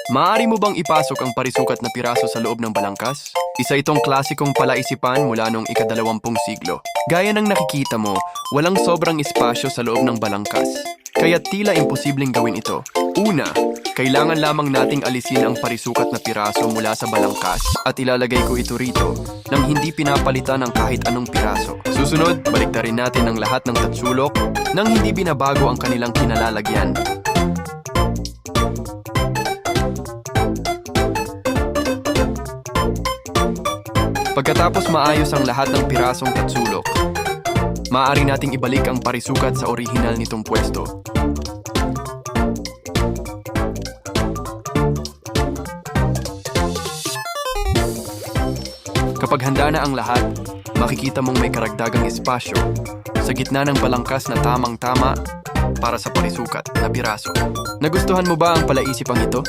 Maaari mo bang ipasok ang parisukat na piraso sa loob ng balangkas? Isa itong klasikong palaisipan mula noong ika-20 siglo. Gaya ng nakikita mo, walang sobrang espasyo sa loob ng balangkas. Kaya tila imposibleng gawin ito. Una, kailangan lamang nating alisin ang parisukat na piraso mula sa balangkas at ilalagay ko ito rito nang hindi pinapalitan ng kahit anong piraso. Susunod, baliktarin natin ang lahat ng tatsulok nang hindi binabago ang kanilang kinalalagyan. Pagkatapos maayos ang lahat ng pirasong tatsulok, maaari nating ibalik ang parisukat sa orihinal nitong pwesto. Kapag handa na ang lahat, makikita mong may karagdagang espasyo sa gitna ng balangkas na tamang-tama para sa parisukat na piraso. Nagustuhan mo ba ang palaisipang ito?